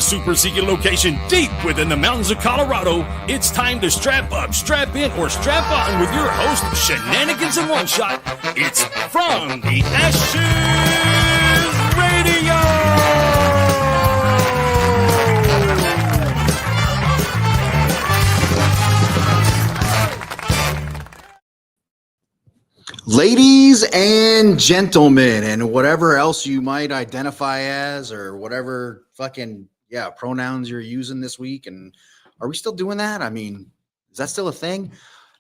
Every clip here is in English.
super secret location deep within the mountains of Colorado, it's time to strap up, strap in, or strap on with your host, Shenanigans in One Shot. It's From the Ashes Radio! Ladies and gentlemen, and whatever else you might identify as, or whatever fucking pronouns you're using this week. And are we still doing that? I mean, is that still a thing?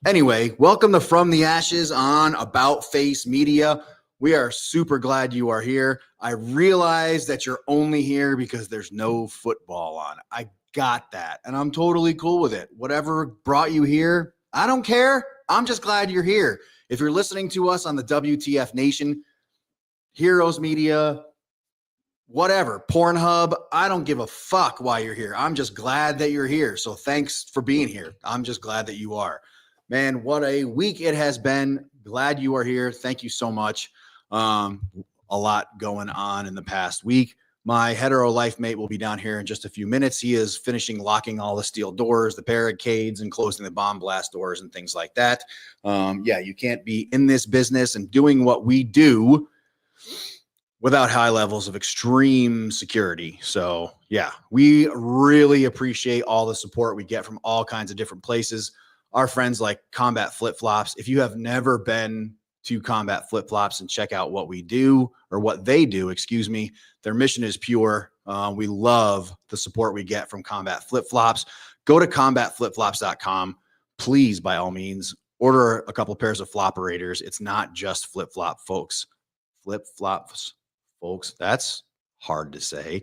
Anyway, welcome to From the Ashes on About Face Media. We are super glad you are here. I realize that you're only here because there's no football on. I got that, and I'm totally cool with it. Whatever brought you here, I don't care. I'm just glad you're here. If you're listening to us on the WTF Nation, Heroes Media, whatever, Pornhub, I don't give a fuck why you're here. I'm just glad that you're here. So thanks for being here. I'm just glad that you are. Man, what a week it has been. Glad you are here. Thank you so much. A lot going on in the past week. My hetero life mate will be down here in just a few minutes. He is finishing locking all the steel doors, the barricades, and closing the bomb blast doors and things like that. You can't be in this business and doing what we do without high levels of extreme security. So, we really appreciate all the support we get from all kinds of different places. Our friends like Combat Flip Flops. If you have never been to Combat Flip Flops and check out what we do, or what they do, excuse me. Their mission is pure. We love the support we get from Combat Flip Flops. Go to combatflipflops.com. Please, by all means, order a couple pairs of floperators. It's not just flip flop, folks. Flip flops, folks. That's hard to say.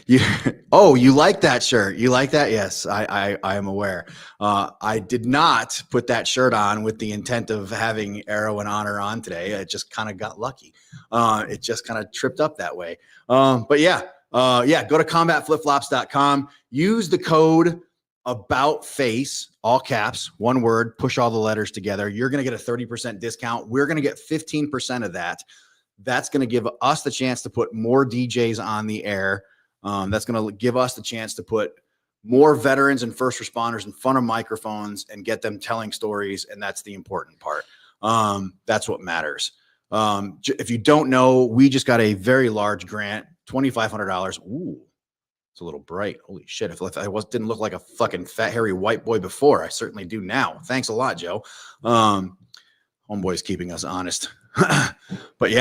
You like that shirt? You like that? Yes, I am aware. I did not put that shirt on with the intent of having Arrow and Honor on today. I just kind of got lucky. It just kind of tripped up that way. Go to combatflipflops.com. Use the code ABOUTFACE, all caps, one word, push all the letters together. You're going to get a 30% discount. We're going to get 15% of that. That's going to give us the chance to put more DJs on the air. That's going to give us the chance to put more veterans and first responders in front of microphones and get them telling stories. And that's the important part. That's what matters. If you don't know, we just got a very large grant, $2,500. Ooh, it's a little bright. Holy shit. If I didn't look like a fucking fat, hairy white boy before, I certainly do now. Thanks a lot, Joe. Homeboy's keeping us honest. But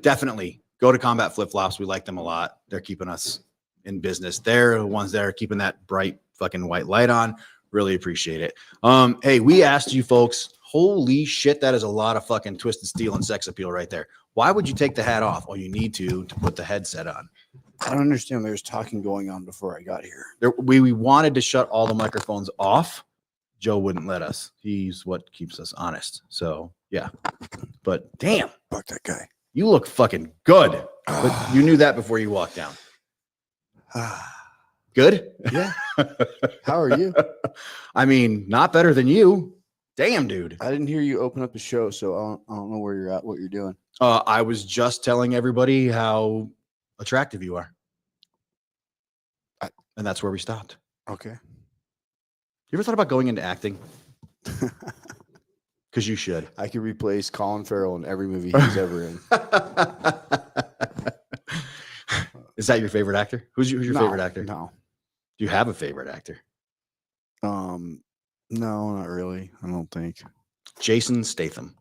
definitely go to Combat Flip Flops. We like them a lot. They're keeping us in business. They're the ones that are keeping that bright fucking white light on. Really appreciate it. Hey, we asked you folks, holy shit, that is a lot of fucking twisted steel and sex appeal right there. Why would you take the hat off? Well, you need to put the headset on. I don't understand. There's talking going on before I got here. We wanted to shut all the microphones off. Joe wouldn't let us. He's what keeps us honest. So, yeah. But damn. Fuck that guy. You look fucking good. But you knew that before you walked down. Good? Yeah. How are you? I mean, not better than you. Damn, dude. I didn't hear you open up the show, so I don't know where you're at, what you're doing. I was just telling everybody how attractive you are. And that's where we stopped. Okay. You ever thought about going into acting? Because you should. I could replace Colin Farrell in every movie he's ever in. Is that your favorite actor? Who's your favorite actor? No. Do you have a favorite actor? No, not really. I don't think. Jason Statham.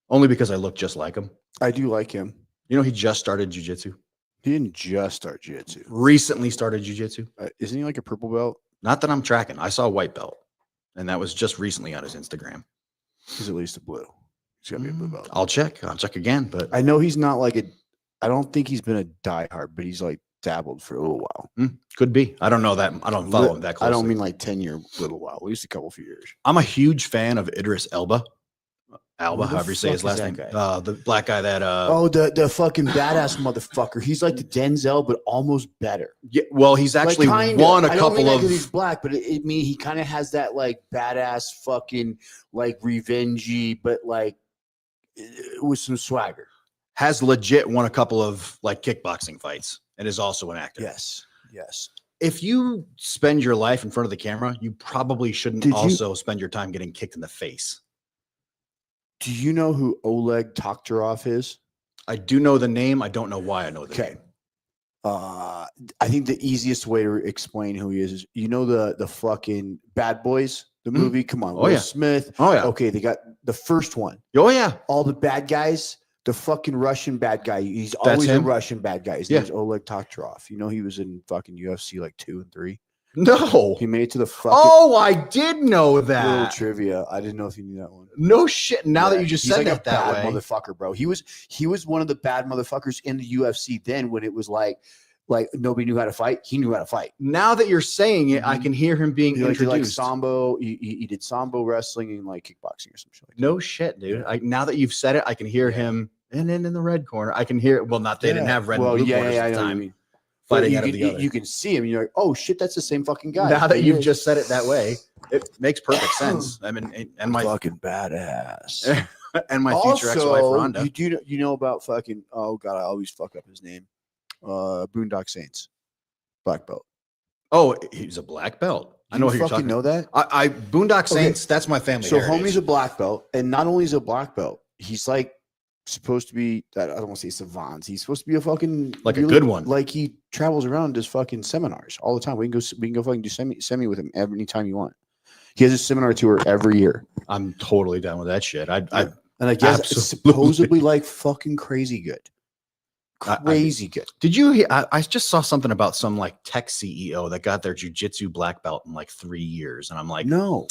Only because I look just like him. I do like him. You know, he just started jiu-jitsu. He didn't just start jiu-jitsu. Recently started jiu-jitsu. Isn't he like a purple belt? Not that I'm tracking. I saw a white belt. And that was just recently on his Instagram. He's at least a blue. He's got to be a blue belt. I'll check. I'll check again. But I know he's not like I don't think he's been a diehard, but he's like dabbled for a little while. Could be. I don't know that. I don't follow him that closely. I don't mean like 10-year little while, at least a few years. I'm a huge fan of Idris Elba. However you say his last name. The black guy that the fucking badass motherfucker. He's like the Denzel, but almost better. Yeah, well, he's actually won a couple of. He's black, but he kind of has that like badass fucking like revengey, but like with some swagger. Has legit won a couple of like kickboxing fights and is also an actor. Yes. Yes. If you spend your life in front of the camera, you probably shouldn't also spend your time getting kicked in the face. Do you know who Oleg Taktarov is? I do know the name. I don't know why I know the name. I think the easiest way to explain who he is you know the fucking Bad Boys, the movie. Come on, Will Smith. Oh yeah. Okay, they got the first one. Oh yeah. All the bad guys. The fucking Russian bad guy. He's always a Russian bad guy. His name's Oleg Taktarov. You know he was in fucking UFC like 2 and 3. No, he made it to the fucking. Oh, I did know that. Little trivia. I didn't know if you knew that one. No shit. Now that you just said like that way, motherfucker, bro. He was one of the bad motherfuckers in the UFC. Then when it was like nobody knew how to fight, he knew how to fight. Now that you're saying it, I can hear him being introduced. Like sambo. He did sambo wrestling and like kickboxing or some shit. Like no shit, dude. Now that you've said it, I can hear him. And then in the red corner, I can hear. Well, not they didn't have red. Well, corners at the time. I mean. Fighting out of the other. You can see him. And you're like, oh shit, that's the same fucking guy. Now that you've just said it that way, it makes perfect sense. I mean, and my fucking badass, and my future ex-wife Rhonda. You know about fucking? Oh god, I always fuck up his name. Boondock Saints, black belt. Oh, he's a black belt. I know who you're talking. Know that? I Boondock Saints. Okay. That's my family. So homie's a black belt, and not only is a black belt, he's like supposed to be. I don't want to say savant. He's supposed to be a fucking a good one. Like he travels around and does fucking seminars all the time. We can go fucking do semi with him every time you want. He has a seminar tour every year. I'm totally down with that shit. And I guess it's supposedly like fucking crazy good. Crazy good. Did you hear? I just saw something about some like tech CEO that got their jujitsu black belt in like 3 years, and I'm like, no,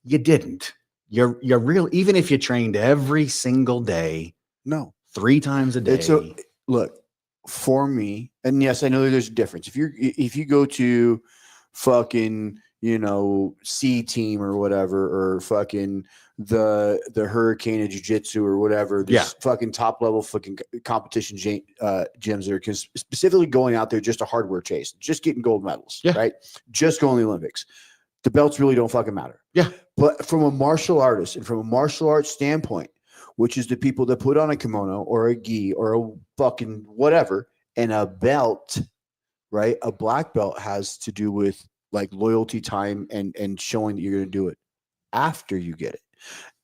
you didn't. You're real. Even if you trained every single day, no, 3 times a day. Look for me, and yes, I know there's a difference. If you go to fucking C team or whatever, or fucking the Hurricane of jiu-jitsu or whatever, fucking top level fucking competition gyms that are specifically going out there just a hardware chase, just getting gold medals, right? Just going to the Olympics. The belts really don't fucking matter. Yeah. But from a martial artist and from a martial arts standpoint, which is the people that put on a kimono or a gi or a fucking whatever and a belt, right? A black belt has to do with like loyalty time and showing that you're going to do it after you get it.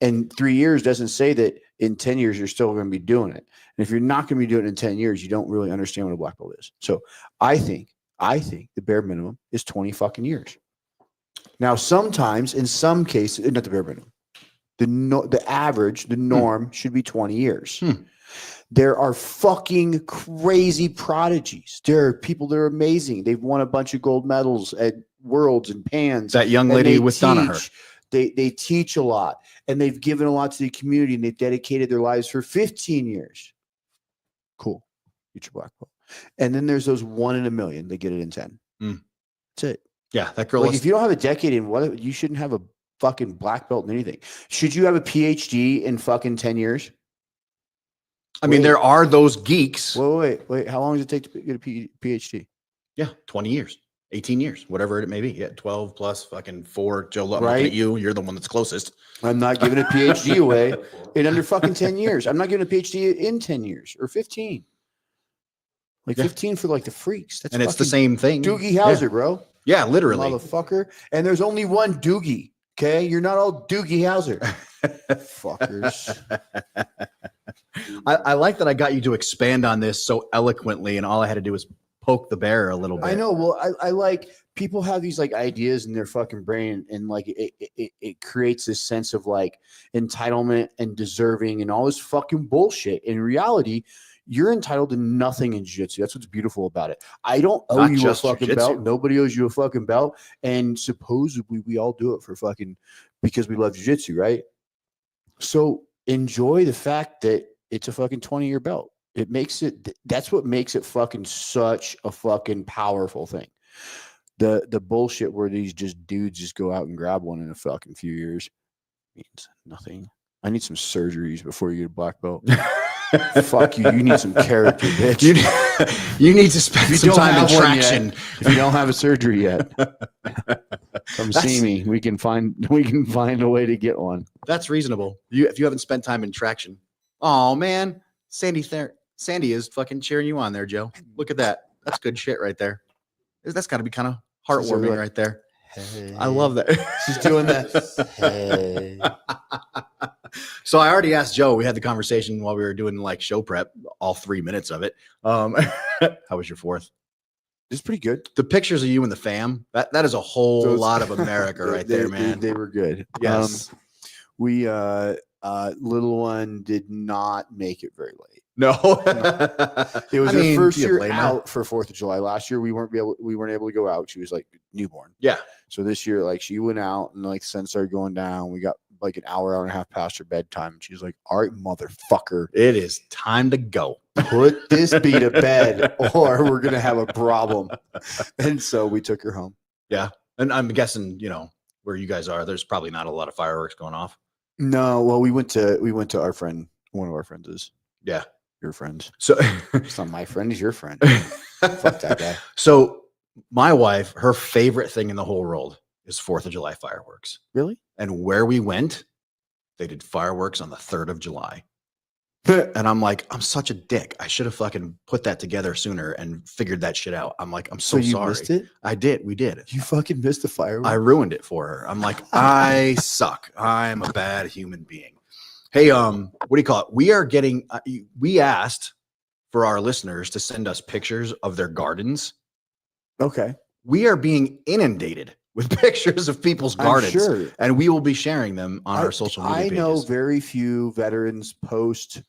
And 3 years doesn't say that in 10 years you're still going to be doing it. And if you're not going to be doing it in 10 years, you don't really understand what a black belt is. So I think the bare minimum is 20 fucking years. Now, sometimes in some cases, not the bare minimum, the average, the norm should be 20 years. There are fucking crazy prodigies. There are people that are amazing. They've won a bunch of gold medals at Worlds and Pans. That young lady with Danaher. They teach a lot, and they've given a lot to the community, and they've dedicated their lives for 15 years. Cool. Get your black belt. And then there's those 1 in a million that get it in 10. That's it. Yeah, that girl. Like if you don't have a decade in what, you shouldn't have a fucking black belt in anything. Should you have a PhD in fucking 10 years? I mean, there are those geeks. Wait. How long does it take to get a PhD? Yeah, 20 years, 18 years, whatever it may be. Yeah, 12 plus fucking 4. Joe, I'm looking at you. You're the one that's closest. I'm not giving a PhD away in under fucking 10 years. I'm not giving a PhD in 10 years or 15. Like 15 for like the freaks. That's and it's the same thing. Doogie Howser, bro. Yeah, literally. Motherfucker. And there's only one Doogie. Okay? You're not all Doogie Howser. Fuckers. I like that I got you to expand on this so eloquently, and all I had to do was poke the bear a little bit. I know. Well, I like people have these like ideas in their fucking brain, and like it creates this sense of like entitlement and deserving and all this fucking bullshit. In reality, you're entitled to nothing in jiu-jitsu. That's what's beautiful about it. I don't owe you a fucking jiu-jitsu belt. Nobody owes you a fucking belt. And supposedly we all do it for fucking because we love jiu-jitsu, right? So enjoy the fact that it's a fucking 20-year belt. It makes it, that's what makes it fucking such a fucking powerful thing. The bullshit where these dudes just go out and grab one in a fucking few years means nothing. I need some surgeries before you get a black belt. Fuck you. You need some character, bitch. You need to spend some time in traction. If you don't have a surgery yet, come see me. We can find a way to get one. That's reasonable. If you haven't spent time in traction. Oh man, Sandy is fucking cheering you on there, Joe. Look at that. That's good shit right there. That's got to be kind of heartwarming like, right there. Hey. I love that. She's doing that. Hey. So I already asked Joe. We had the conversation while we were doing like show prep, all 3 minutes of it. How was your 4th? It's pretty good. The pictures of you and the fam, that is a whole lot of America right there, man. They were good. Yes. We little one did not make it very late. No. It was her first you year blame her. out for 4th of July. Last year we weren't able to go out. She was like newborn. Yeah. So this year, like she went out and like the sun started going down. We got like an hour and a half past her bedtime. And she's like, all right, motherfucker, It is time to go. put this bee to bed or we're gonna have a problem. And so we took her home. Yeah. And I'm guessing, where you guys are, there's probably not a lot of fireworks going off. No, well, we went to our friend, one of our friends is. Yeah. Your friend. So It's not my friend, he's your friend. Fuck that guy. So my wife, her favorite thing in the whole world is 4th of July fireworks. Really? And where we went, they did fireworks on the 3rd of July. And I'm like, I'm such a dick. I should have fucking put that together sooner and figured that shit out. I'm like, I'm so you sorry. missed it? I did. We did. You fucking missed the fireworks? I ruined it for her. I'm like, I suck. I'm a bad human being. Hey, what do you call it? We are getting, we asked for our listeners to send us pictures of their gardens. Okay. We are being inundated with pictures of people's gardens, Sure. and we will be sharing them on our social media I pages. know very few veterans post.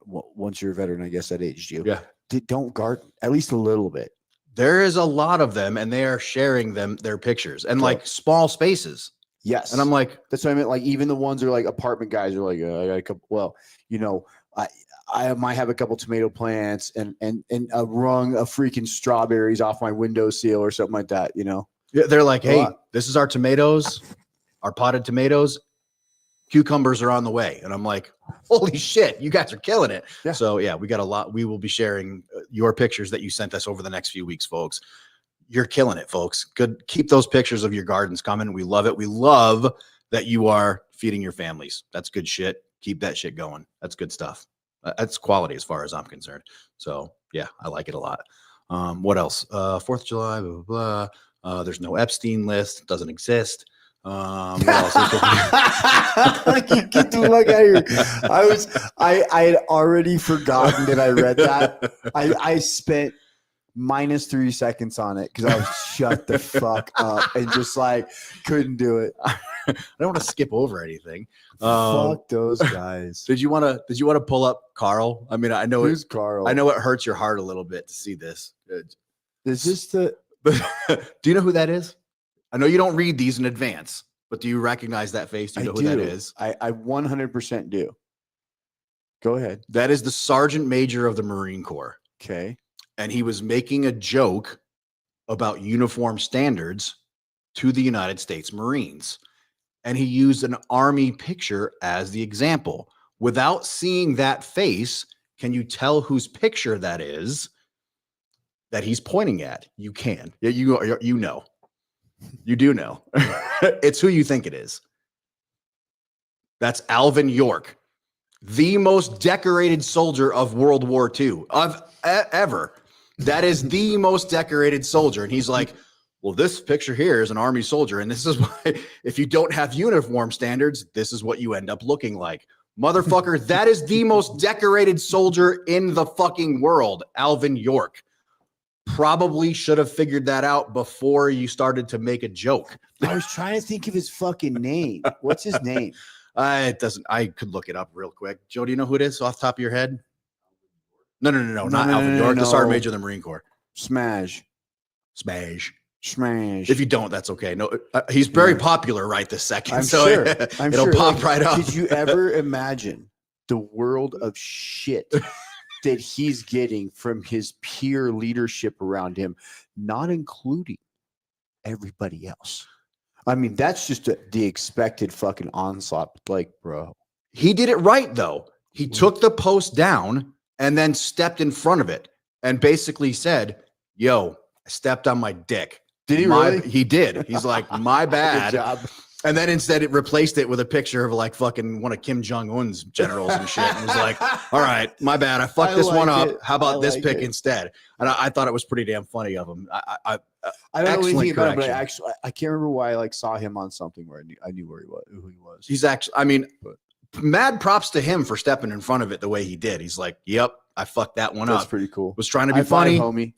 Once you're a veteran, I guess that aged you. Yeah. Don't garden at least a little bit. There is a lot of them, and they are sharing their pictures and like small spaces. Yes. And I'm like, that's what I meant. Like even the ones that are like apartment guys are like, I got a couple. Well, I might have a couple tomato plants and a rung of freaking strawberries off my windowsill or something like that. yeah, they're like, hey, this is our tomatoes, our potted tomatoes. Cucumbers are on the way. And I'm like, holy shit, you guys are killing it. Yeah. So yeah, we got a lot. We will be sharing your pictures that you sent us over the next few weeks, folks. You're killing it, folks. Good. Keep those pictures of your gardens coming. We love it. We love that you are feeding your families. That's good shit. Keep that shit going. That's good stuff. That's quality as far as I'm concerned. So yeah, I like it a lot. What else? 4th of July, blah, blah, blah. There's no Epstein list. Doesn't exist. What else? Get the fuck out of here. I had already forgotten that I read that. I spent -3 seconds on it because I was shut the fuck up and just like couldn't do it. I don't want to skip over anything. Fuck those guys. Did you want to pull up Carl? I mean, I know Who's Carl? I know it hurts your heart a little bit to see this. Is this the? Do you know who that is? I know you don't read these in advance, but do you recognize that face? Do you know who that is? I 100% do. Go ahead. That is the Sergeant Major of the Marine Corps. Okay. And he was making a joke about uniform standards to the United States Marines. And he used an Army picture as the example. Without seeing that face, can you tell whose picture that is that he's pointing at? You can. Yeah, you know. You do know. It's who you think it is. That's Alvin York, the most decorated soldier of World War II ever. That is the most decorated soldier. And he's like, well, this picture here is an Army soldier. And this is why, if you don't have uniform standards, this is what you end up looking like. Motherfucker, that is the most decorated soldier in the fucking world, Alvin York. Probably should have figured that out before you started to make a joke. I was trying to think of his fucking name. What's his name? It doesn't. I could look it up real quick. Joe, do you know who it is off the top of your head? No, not Alvin York. The Sergeant Major of the Marine Corps. Smash. If you don't, that's okay. No, he's very popular right this second. I'm so sure. it'll pop right up. Did you ever imagine the world of shit that he's getting from his peer leadership around him, not including everybody else? I mean, that's just the expected fucking onslaught. Like, bro. He did it right, though. He took the post down and then stepped in front of it and basically said, yo, I stepped on my dick. Did he really? He did. He's like, my bad. Good job. And then instead it replaced it with a picture of like fucking one of Kim Jong-un's generals and shit. And was like, all right, my bad. I fucked this one up. How about this pic instead? And I thought it was pretty damn funny of him. I don't know anything about him, but I can't remember why I like saw him on something where I knew where he was, who he was. He's actually, I mean, mad props to him for stepping in front of it the way he did. He's like, yep, I fucked that one up. That's pretty cool. Was trying to be funny, homie.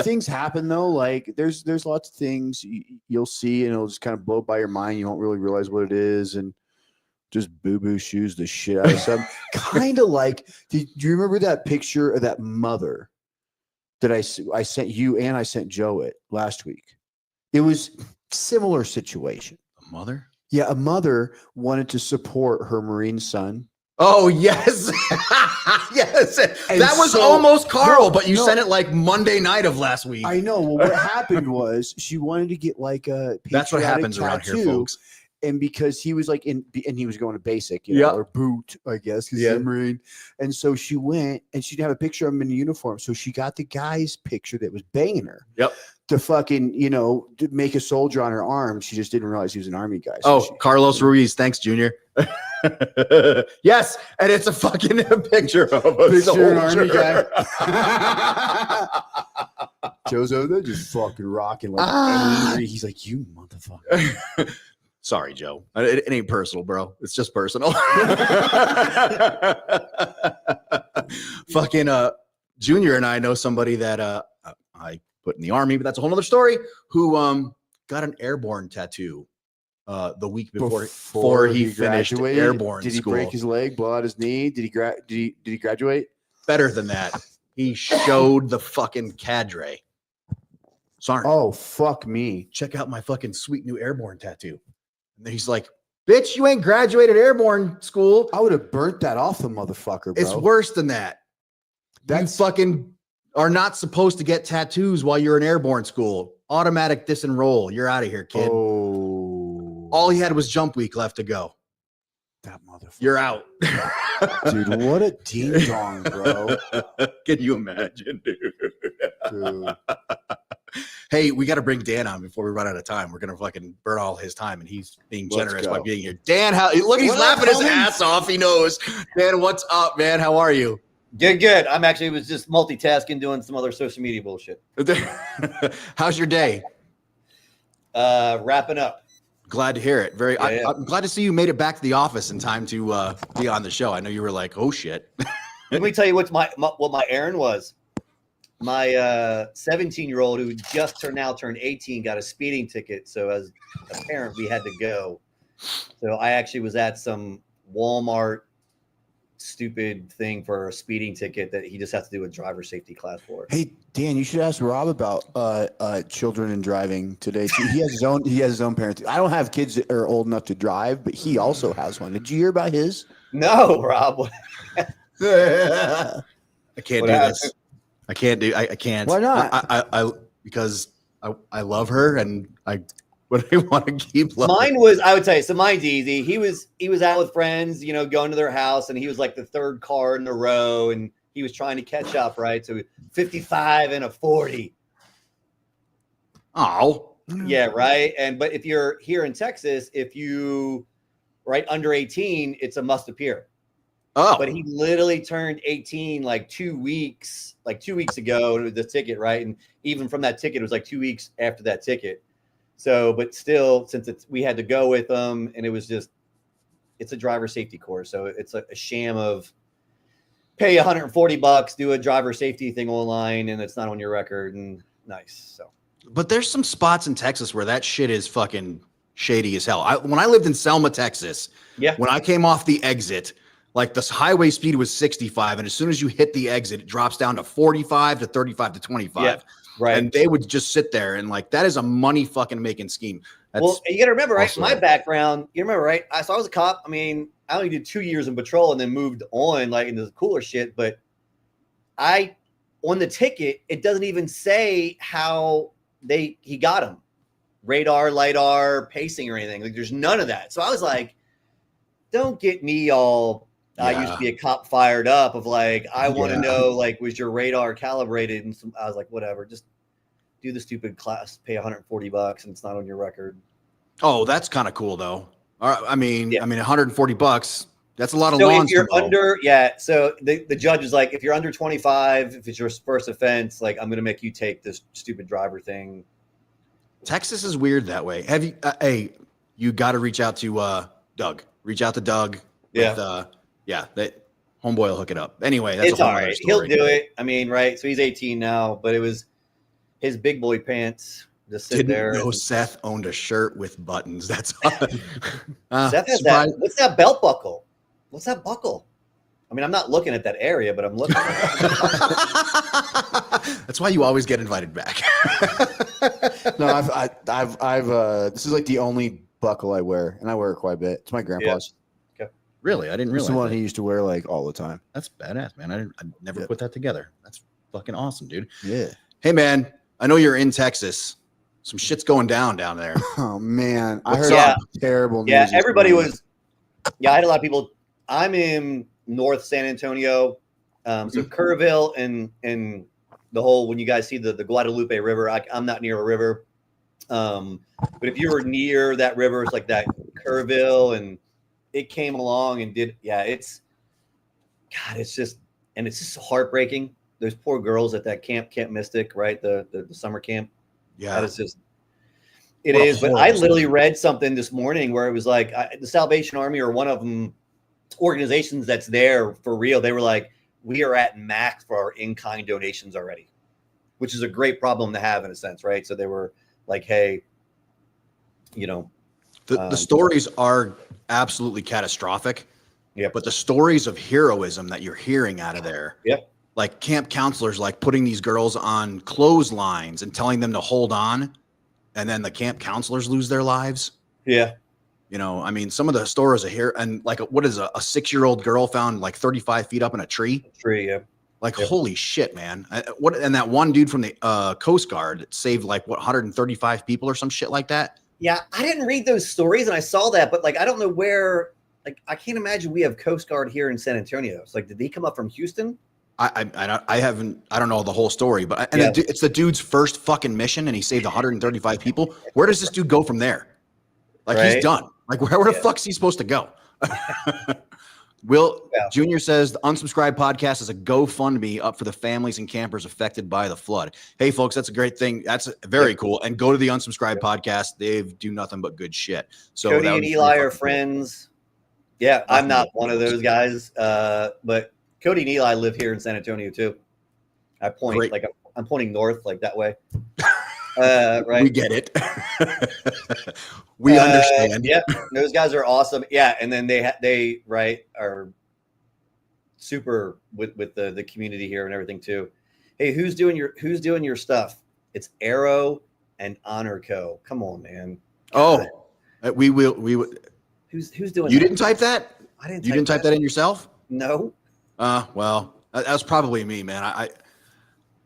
Things happen though. Like there's lots of things you'll see and it'll just kind of blow by your mind. You won't really realize what it is, and just boo shoes the shit out of some. Kind of like, do you remember that picture of that mother that I sent you and I sent Joe it last week? It was similar situation. A mother? Yeah, a mother wanted to support her Marine son. Oh, yes. Yes. And that was almost Carl, but you sent it like Monday night of last week. I know. Well, what happened was she wanted to get like a That's what happens around here, folks. And because he was like and he was going to basic, or boot, I guess, because he's a Marine. And so she went and she didn't have a picture of him in uniform. So she got the guy's picture that was banging her. Yep. To fucking, to make a soldier on her arm. She just didn't realize he was an Army guy. So Carlos Ruiz. Thanks, Junior. Yes. And it's a fucking picture of a soldier. An Army guy. Joe's over there just fucking rocking like angry. He's like, you motherfucker. Sorry, Joe. It ain't personal, bro. It's just personal. Fucking Junior and I know somebody that I put in the Army, but that's a whole other story, who got an airborne tattoo the week before he finished airborne school. Did he school. break his leg, blow out his knee? Did he graduate? Better than that. He showed the fucking cadre. Sorry. Oh, fuck me. Check out my fucking sweet new airborne tattoo. And he's like, bitch, you ain't graduated airborne school. I would have burnt that off the motherfucker, bro. It's worse than that. You fucking are not supposed to get tattoos while you're in airborne school. Automatic disenroll. You're out of here, kid. Oh. All he had was jump week left to go. That motherfucker. You're out. Dude, what a ding dong, bro. Can you imagine, dude? Hey, we got to bring Dan on before we run out of time. We're going to fucking burn all his time, and he's being generous by being here. Dan, he's laughing his ass off. He knows. Dan, what's up, man? How are you? Good. I'm actually was just multitasking, doing some other social media bullshit. How's your day? Wrapping up. Glad to hear it. I'm glad to see you made it back to the office in time to be on the show. I know you were like, oh shit. Let me tell you what my errand was. My 17-year-old who just turned 18 got a speeding ticket. So as a parent, we had to go. So I actually was at some Walmart stupid thing for a speeding ticket that he just has to do a driver safety class for. Hey, Dan, you should ask Rob about children and driving today. He has his own parents. I don't have kids that are old enough to drive, but he also has one. Did you hear about his? No, Rob. I can't do this. I can't. Why not? I because I love her and I want to keep loving. Mine was, I would tell you, so mine's easy. He was out with friends, going to their house, and he was like the third car in a row, and he was trying to catch up, right? So 55 and a 40. Oh. Yeah, right. But if you're here in Texas, if you under 18, it's a must appear. Oh. But he literally turned 18 like 2 weeks ago, the ticket, right? And even from that ticket, it was like 2 weeks after that ticket. So, but still, since we had to go with them, and it's a driver safety course. So it's a sham of pay $140, do a driver safety thing online, and it's not on your record, and nice. So, but there's some spots in Texas where that shit is fucking shady as hell. When I lived in Selma, Texas, when I came off the exit, like the highway speed was 65, and as soon as you hit the exit, it drops down to 45 to 35 to 25. Yeah. Right. And they would just sit there and like, that is a money fucking making scheme. Well, you got to remember, right? My background, you remember, right? So I was a cop. I mean, I only did 2 years in patrol and then moved on like into the cooler shit. But on the ticket, it doesn't even say how he got him. Radar, LiDAR, pacing or anything. Like there's none of that. So I was like, don't get me all, I used to be a cop fired up of like, I want to know, like, was your radar calibrated? And I was like, whatever, just do the stupid class, pay $140 and it's not on your record. Oh, that's kind of cool though. I mean, $140. That's a lot of so lawns. If you're under, so the judge is like, if you're under 25, if it's your first offense, like I'm going to make you take this stupid driver thing. Texas is weird that way. Have you? Hey, you got to reach out to Doug. Reach out to Doug. Yeah. That homeboy will hook it up. Anyway, that's it's all right. He'll do it. I mean, right. So he's 18 now, but it was his big boy pants. Just sit there. Didn't know Seth owned a shirt with buttons. That's Seth has that. What's that belt buckle? What's that buckle? I mean, I'm not looking at that area, but I'm looking. That's why you always get invited back. No, I've this is like the only buckle I wear, and I wear it quite a bit. It's my grandpa's. Yeah. Okay. Really? I didn't realize. It's the one he used to wear like all the time. That's badass, man. I never put that together. That's fucking awesome, dude. Yeah. Hey, man, I know you're in Texas. Some shit's going down there. Oh man, I heard terrible news. Yeah, everybody was. Yeah, I had a lot of people. I'm in North San Antonio, so Kerrville and the whole. When you guys see the Guadalupe River, I'm not near a river, but if you were near that river, it's like that Kerrville, and it came along and did. Yeah, it's just heartbreaking. Those poor girls at that Camp Mystic, right? The summer camp. Yeah, that is just. It is, but I literally read something this morning where it was like the Salvation Army or one of them organizations that's there for real. They were like, we are at max for our in-kind donations already, which is a great problem to have in a sense, right? So they were like, hey, the stories are absolutely catastrophic. Yeah, but the stories of heroism that you're hearing out of there. Yep. Like camp counselors, like putting these girls on clotheslines and telling them to hold on. And then the camp counselors lose their lives. Yeah. I mean, some of the stories are here. And like, what is a 6-year-old girl found like 35 feet up in a tree? Yeah. Like, holy shit, man. And that one dude from the Coast Guard saved like 135 people or some shit like that. Yeah. I didn't read those stories and I saw that, but like, I don't know where, like, I can't imagine we have Coast Guard here in San Antonio. It's like, did he come up from Houston? I don't know the whole story, but it's the dude's first fucking mission, and he saved 135 people. Where does this dude go from there? Like he's done. Like where the fuck's he supposed to go? Will Junior says the Unsubscribed podcast is a GoFundMe up for the families and campers affected by the flood. Hey folks, that's a great thing. That's very cool. And go to the Unsubscribed podcast. They do nothing but good shit. So Cody and Eli are friends. Yeah, I'm not one of those guys, but. Cody and Eli live here in San Antonio too. I point Great. Like I'm pointing north, like that way. Right? We get it. We understand. Yeah, those guys are awesome. Yeah, and then they are super with the community here and everything too. Hey, who's doing your stuff? It's Arrow and Honor Co. Come on, man. God. Oh, we will. Who's doing? You didn't type that? I didn't. You didn't type that in yourself? No. Well, that was probably me, man.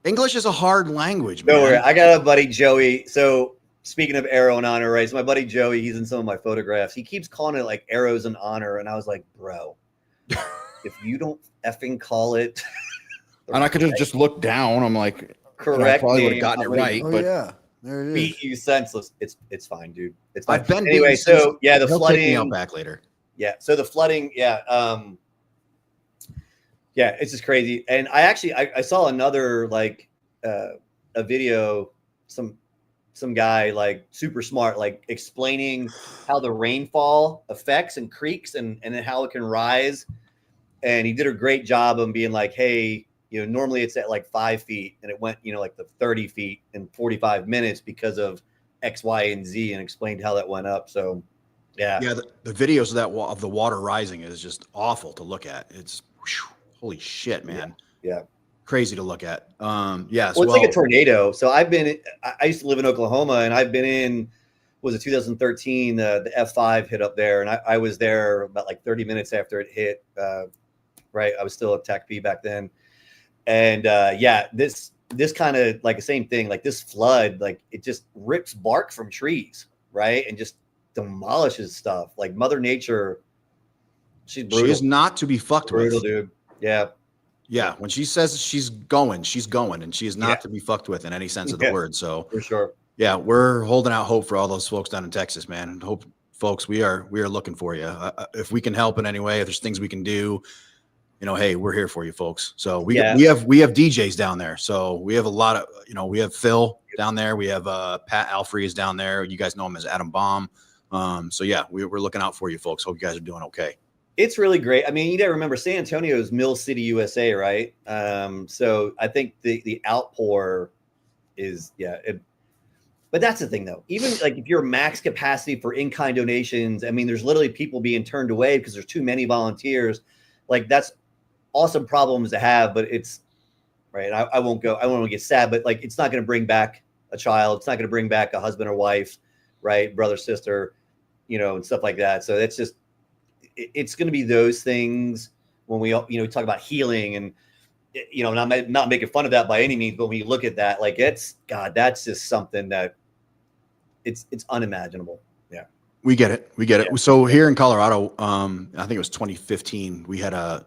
English is a hard language, man. Don't worry. I got a buddy, Joey. So speaking of Arrow and Honor, right? So my buddy Joey, he's in some of my photographs. He keeps calling it like Arrows and Honor. And I was like, bro, if you don't effing call it. And I could have just looked down. I'm like, correct. I probably would have gotten it right. Oh, but yeah. There it is. Beat you senseless. It's fine, dude. It's fine. I've been anyway. So yeah, the flooding. Take me out back later. Yeah. So the flooding. Yeah. Yeah, it's just crazy. And I saw another like a video, some guy like super smart, like explaining how the rainfall affects and creeks and then how it can rise. And he did a great job of being like, hey, normally it's at like 5 feet and it went, like the 30 feet in 45 minutes because of X, Y, and Z, and explained how that went up. So yeah. Yeah, the videos of the water rising is just awful to look at. It's holy shit, man. Yeah. Crazy to look at. Well, it's like a tornado. So I used to live in Oklahoma, and I've been in, was it 2013, the F5 hit up there. And I was there about like 30 minutes after it hit. Right. I was still at Tech B back then. And this kind of like the same thing, like this flood, like it just rips bark from trees. Right. And just demolishes stuff. Like Mother Nature. She's brutal. She is not to be fucked with. Brutal, dude. Yeah. Yeah. When she says she's going, and she is not to be fucked with in any sense of the word. So for sure. Yeah, we're holding out hope for all those folks down in Texas, man. Hope, folks, we are looking for you. If we can help in any way, if there's things we can do, hey, we're here for you, folks. So we have DJs down there. So we have a lot of, we have Phil down there. We have Pat Alfrey is down there. You guys know him as Adam Baum. So yeah, we're looking out for you, folks. Hope you guys are doing okay. It's really great. I mean, you got to remember San Antonio is Mill City, USA, right? So I think the outpour is, but that's the thing, though. Even like if you're max capacity for in-kind donations, I mean, there's literally people being turned away because there's too many volunteers. Like that's awesome problems to have, but it's right. I won't get sad, but like it's not going to bring back a child. It's not going to bring back a husband or wife, right? Brother, sister, and stuff like that. So that's just, it's going to be those things when we, talk about healing and, and I'm not making fun of that by any means, but when you look at that, like that's just something that it's unimaginable. Yeah. We get it. Yeah. So here in Colorado, I think it was 2015, we had a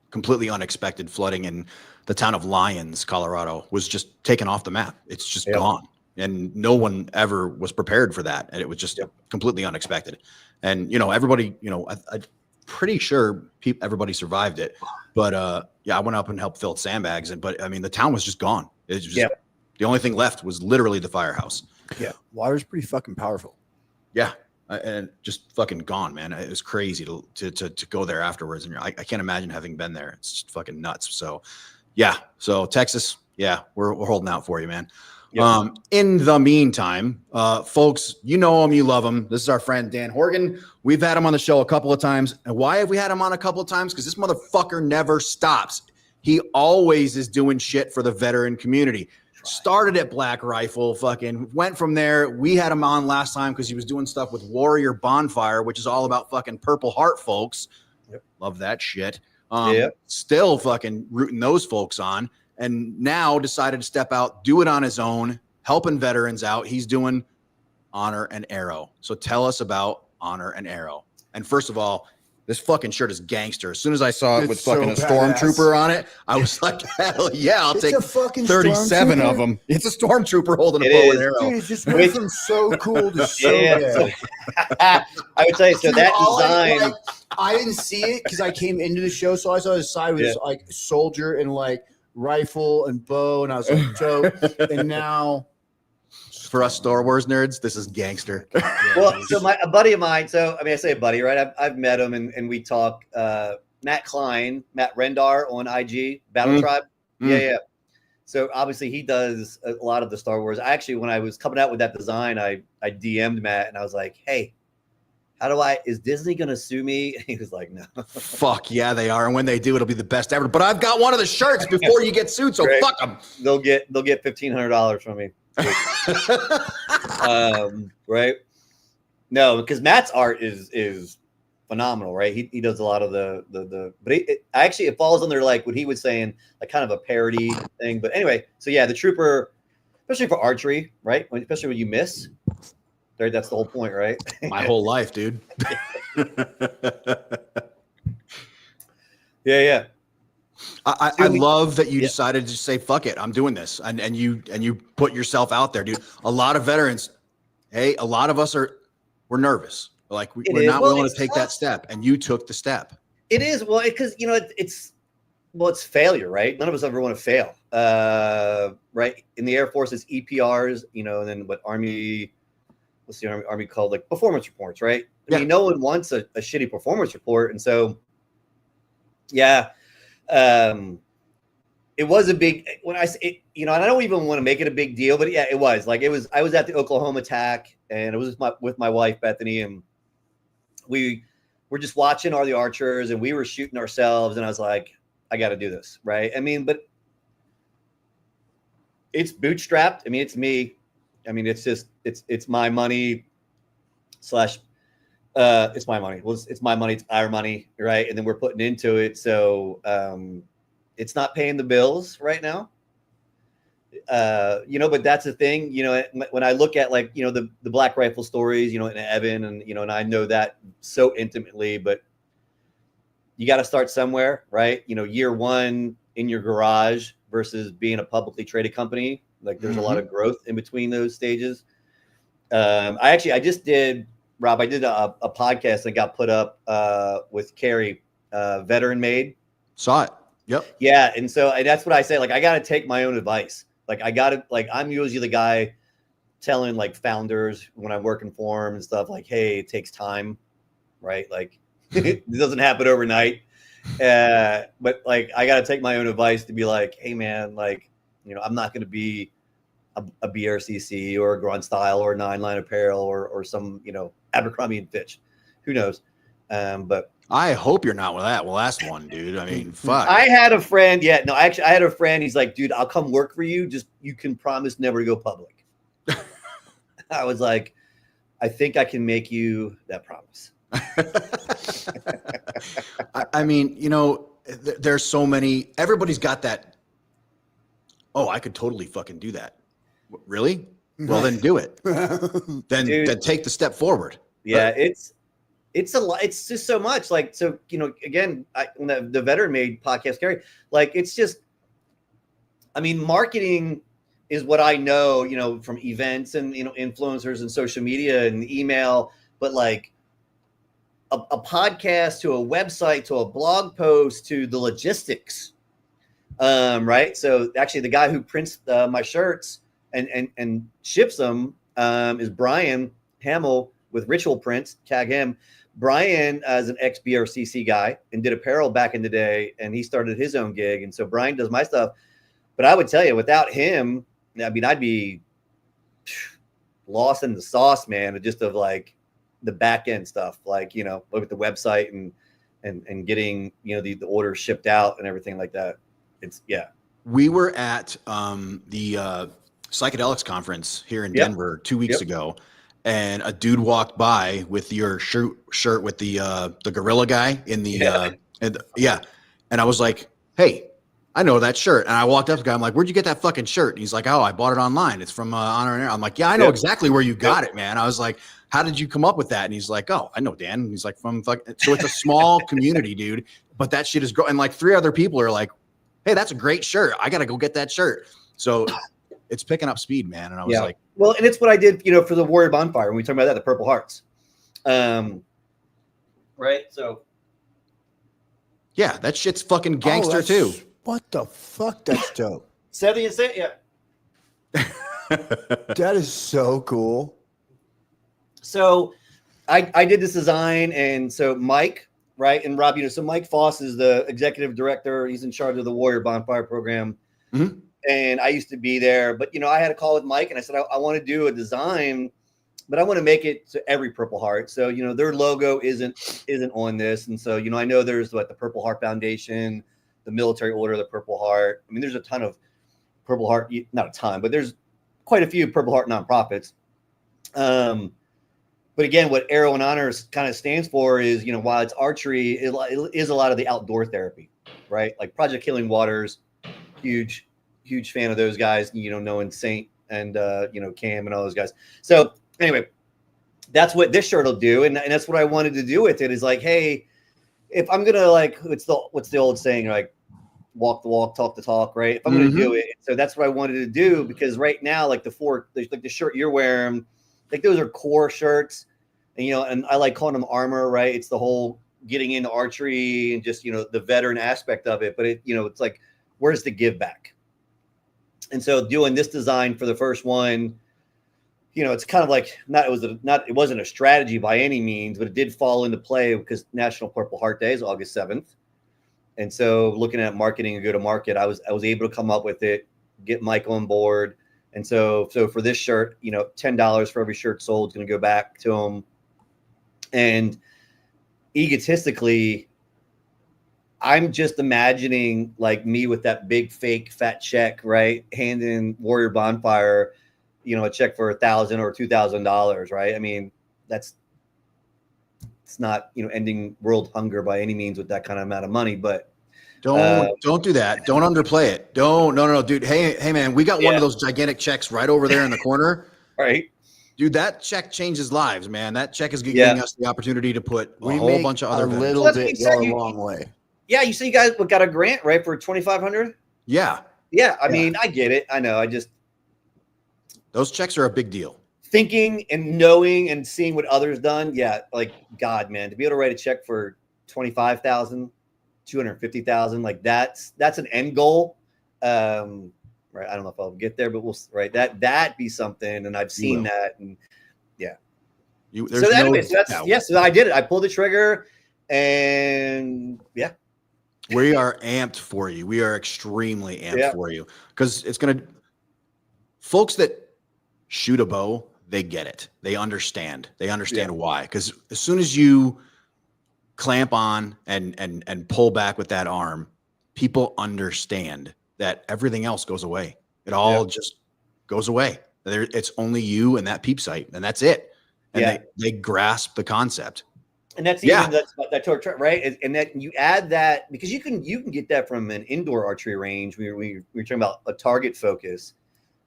completely unexpected flooding in the town of Lyons, Colorado, was just taken off the map. It's just gone. And no one ever was prepared for that. And it was just completely unexpected. And, everybody, I'm pretty sure everybody survived it. But I went up and helped fill sandbags. But I mean, the town was just gone. It was just, the only thing left was literally the firehouse. Yeah. Water's pretty fucking powerful. Yeah. And just fucking gone, man. It was crazy to go there afterwards. And I can't imagine having been there. It's just fucking nuts. So, yeah. So Texas, we're holding out for you, man. Yep. In the meantime, folks, you know him, you love him. This is our friend Dan Horgan. We've had him on the show a couple of times. And why have we had him on a couple of times? Because this motherfucker never stops. He always is doing shit for the veteran community. Started at Black Rifle, fucking went from there. We had him on last time because he was doing stuff with Warrior Bonfire, which is all about fucking Purple Heart folks. Yep. Love that shit. Still fucking rooting those folks on. And now decided to step out, do it on his own, helping veterans out. He's doing Honor and Arrow. So tell us about Honor and Arrow. And first of all, this fucking shirt is gangster. As soon as I saw it with fucking a stormtrooper on it, I was like, hell yeah, I'll take 37 of them. It's a stormtrooper holding a bow and arrow. Dude, it just went from so cool to so bad. I would tell you, so that design. I didn't see it because I came into the show, so I saw his side was like soldier and like rifle and bow, and I was like, dope. And now, for us Star Wars nerds, this is gangster. Well, so a buddy of mine, I say a buddy, right? I've met him and we talk. Matt Rendar on IG, Battle Tribe. Yeah. So obviously he does a lot of the Star Wars. When I was coming out with that design, I DM'd Matt and I was like, hey, is Disney going to sue me? He was like, no. Fuck yeah, they are. And when they do, it'll be the best ever. But I've got one of the shirts before you get sued. So fuck them. They'll get $1,500 from me. Right. No, because Matt's art is phenomenal, right? He does a lot of but it falls under like what he was saying, like kind of a parody thing. But anyway, so yeah, the trooper, especially for archery, right? Especially when you miss. That's the whole point, right? My whole life, dude. Yeah. I love that you decided to say, fuck it, I'm doing this. And you put yourself out there, dude. A lot of veterans, a lot of us we're nervous. Like we're not willing to take that step. And you took the step. It is. Well, because, it's failure, right? None of us ever want to fail. Right. In the Air Force, it's EPRs, and then what Army, what's the Army called? Like performance reports, right? I mean, no one wants a shitty performance report. And so, it was a big, when I say, and I don't even want to make it a big deal, but it was like, I was at the Oklahoma attack and it was with my wife, Bethany, and we were just watching all the archers and we were shooting ourselves. And I was like, I got to do this. Right. I mean, but it's bootstrapped. I mean, it's me. I mean, it's just, it's my money / it's my money. Well, it's my money. It's our money. Right. And then we're putting into it. So, it's not paying the bills right now. But that's the thing, when I look at like, the Black Rifle stories, and Evan and I know that so intimately, but you got to start somewhere, right? Year one in your garage versus being a publicly traded company. Like there's a lot of growth in between those stages. I just did, Rob, I did a podcast that got put up with Carrie, Veteran Made. Saw it. Yep. Yeah. And so that's what I say. Like, I got to take my own advice. Like, I'm usually the guy telling like founders when I'm working for them and stuff like, hey, it takes time, right? Like it doesn't happen overnight. But like, I got to take my own advice to be like, hey man, like, I'm not going to be a BRCC or a Grand Style or a 9-line apparel or some, Abercrombie and Fitch, who knows? But I hope you're not with that last one, dude. I mean, fuck. I had a friend. Yeah, no, actually I had a friend. He's like, dude, I'll come work for you. Just, you can promise never to go public. I was like, I think I can make you that promise. I mean, there's so many, everybody's got that. Oh, I could totally fucking do that. Really? Well, then do it. then take the step forward. Yeah. It's a lot. It's just so much like, so, again, the Veteran Made podcast, Gary, like, it's just, I mean, marketing is what I know, from events and, influencers and social media and email, but like a podcast to a website, to a blog post, to the logistics. Right. So actually the guy who prints my shirts and ships them is Brian Hamill with Ritual Prints. Tag him. Brian is an ex-BRCC guy and did apparel back in the day, and he started his own gig. And so Brian does my stuff. But I would tell you, without him, I mean, I'd be lost in the sauce, man, just of like the back end stuff, like, with the website and getting, the orders shipped out and everything like that. We were at the psychedelics conference here in Denver 2 weeks ago, and a dude walked by with your shirt with the gorilla guy in the and I was like, hey, I know that shirt. And I walked up to the guy, I'm like, where'd you get that fucking shirt? And he's like, oh, I bought it online. It's from Honor and Air. I'm like, yeah, I know exactly where you got it, man. I was like, how did you come up with that? And he's like, oh, I know Dan. And he's like, from fucking. So it's a small community, dude. But that shit is growing. And like 3 other people are like, hey, that's a great shirt. I got to go get that shirt. So it's picking up speed, man. And I was like, well, and it's what I did, for the Warrior Bonfire. When we talk about that, the Purple Hearts. Right. So. Yeah, that shit's fucking gangster too. What the fuck? That's dope. 70 and cent, yeah. That is so cool. So I did this design, and so Mike, right, and Rob, so Mike Foss is the executive director. He's in charge of the Warrior Bonfire program. Mm-hmm. And I used to be there, but, I had a call with Mike, and I said, I want to do a design, but I want to make it to every Purple Heart. So, their logo isn't on this. And so, I know there's like the Purple Heart Foundation, the Military Order of the Purple Heart. I mean, there's a ton of Purple Heart, not a ton, but there's quite a few Purple Heart nonprofits. But again, what Arrow and Honor kind of stands for is, while it's archery, it is a lot of the outdoor therapy, right? Like Project Healing Waters, huge fan of those guys, knowing Saint and, Cam and all those guys. So anyway, that's what this shirt will do. And that's what I wanted to do with it is like, hey, if I'm going to like, what's the old saying, like walk the walk, talk the talk, right? If I'm going to do it. So that's what I wanted to do, because right now, like the shirt you're wearing, like those are core shirts, and, and I like calling them armor, right? It's the whole getting into archery and just, the veteran aspect of it. But it, it's like, where's the give back? And so doing this design for the first one, it's kind of like it wasn't a strategy by any means, but it did fall into play because National Purple Heart Day is August 7th. And so looking at marketing and go to market, I was able to come up with it, get Mike on board. And so for this shirt, $10 for every shirt sold is going to go back to him. And egotistically, I'm just imagining like me with that big fake fat check, right? Handing Warrior Bonfire, a check for $1,000 or $2,000, right? I mean, it's not, ending world hunger by any means with that kind of amount of money, but don't do that. Don't underplay it. No, dude. Hey, man, we got one of those gigantic checks right over there in the corner. Right. Dude, that check changes lives, man. That check is giving us the opportunity to put a whole bunch of other little bit go a long way. Yeah, you see, you guys got a grant, right, for $2,500? Yeah. Yeah, I mean, I get it. I know. Those checks are a big deal. thinking and knowing and seeing what others done. Yeah. Like, God, man, to be able to write a check for 25,000, 250,000, like that's an end goal. Right. I don't know if I'll get there, but right. That be something. And I've seen that. And yeah. Yes, I did it. I pulled the trigger and yeah. We are amped for you. We are extremely amped for you because it's going to, folks that shoot a bow, they get it. They understand. They understand why. Because as soon as you clamp on and pull back with that arm, people understand that everything else goes away. It all just goes away. It's only you and that peep sight, and that's it. And they grasp the concept. And that's even that torque, right? And that you add that because you can get that from an indoor archery range. We're talking about a target focus,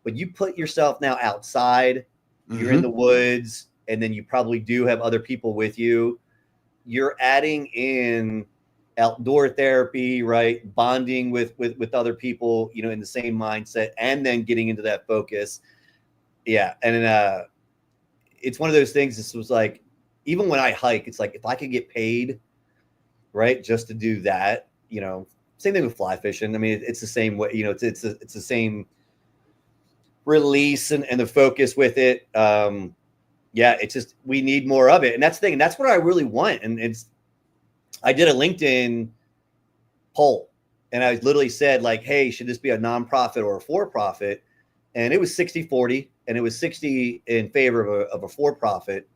but you put yourself now outside. You're in the woods, and then you probably do have other people with you. You're adding in outdoor therapy, right? Bonding with other people, in the same mindset, and then getting into that focus. Yeah, and it's one of those things. This was like, even when I hike, it's like if I could get paid, right, just to do that, same thing with fly fishing. I mean, it's the same way, it's the same release and the focus with it. It's just, we need more of it. And that's the thing. And that's what I really want. And I did a LinkedIn poll and I literally said like, hey, should this be a nonprofit or a for-profit? And it was 60-40 and it was 60 in favor of a for-profit.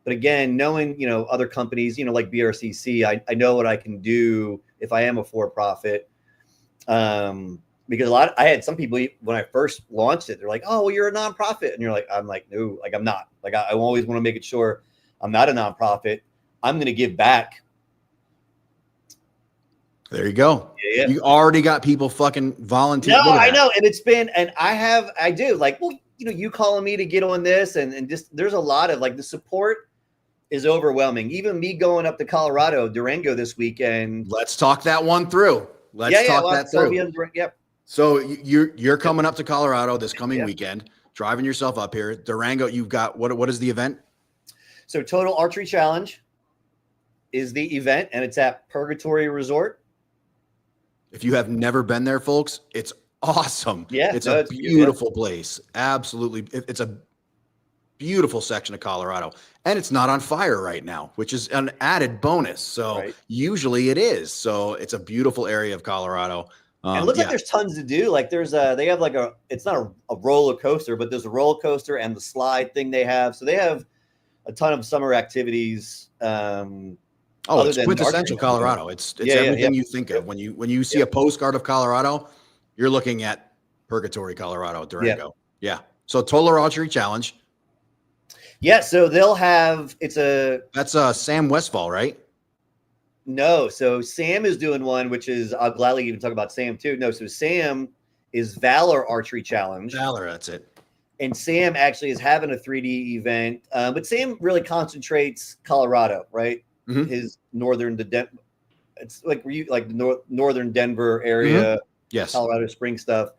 But again, knowing, other companies, like BRCC, I know what I can do if I am a for-profit. Because I had some people when I first launched it, they're like, oh, well, you're a nonprofit. And I'm like, no, like I'm not. Like I always want to make it sure I'm not a nonprofit. I'm going to give back. There you go. Yeah. You already got people fucking volunteering. No, I know. And it's been, and I do like, well, you calling me to get on this and just, there's a lot of like the support is overwhelming. Even me going up to Colorado, Durango this weekend. Let's talk that one through. Let's talk that through. Yep. So you're coming up to Colorado this coming weekend, driving yourself up here. Durango, you've got, what is the event? So Total Archery Challenge is the event, and it's at Purgatory Resort. If you have never been there, folks, it's awesome. Yeah. It's a beautiful place. Absolutely. It's a beautiful section of Colorado, and it's not on fire right now, which is an added bonus. So usually it is. So it's a beautiful area of Colorado. And it looks like there's tons to do. Like they have like it's not a roller coaster, but there's a roller coaster and the slide thing they have. So they have a ton of summer activities. It's quintessential Colorado. It's everything you think of when you see a postcard of Colorado. You're looking at Purgatory, Colorado, Durango. Yeah. So Total Archery Challenge. Yeah. So they'll have that's Sam Westfall, right? No, so Sam is doing one, which is, I'll gladly even talk about Sam too. No, so Sam is Valor Archery Challenge. Valor, that's it. And Sam actually is having a 3D event, but Sam really concentrates Colorado, right? Mm-hmm. His northern, it's like the northern Denver area, yes, Colorado Spring stuff.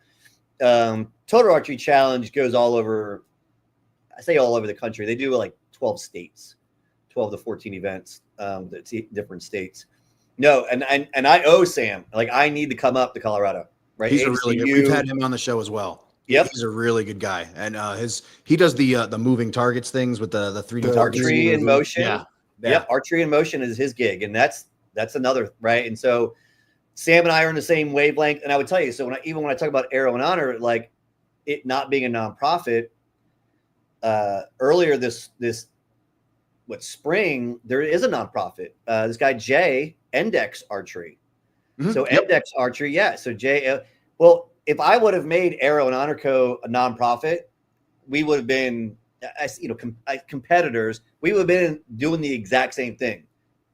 Total Archery Challenge goes all over, I say all over the country. They do like 12 states. 12 to 14 events, different states. No, and I owe Sam, like I need to come up to Colorado, right? He's a really good, we've had him on the show as well. Yep. He's a really good guy. And he does the moving targets things with the 3D targets. Archery in motion. Yeah. Yep. Archery in motion is his gig. And that's another, right? And so Sam and I are in the same wavelength. And I would tell you, so when I talk about Arrow and Honor, like it not being a nonprofit, earlier this spring, there is a nonprofit. This guy, Jay, Index Archery. Mm-hmm. So Index Archery, yeah. So Jay, well, if I would have made Arrow and Honor Co. a nonprofit, we would have been, competitors. We would have been doing the exact same thing.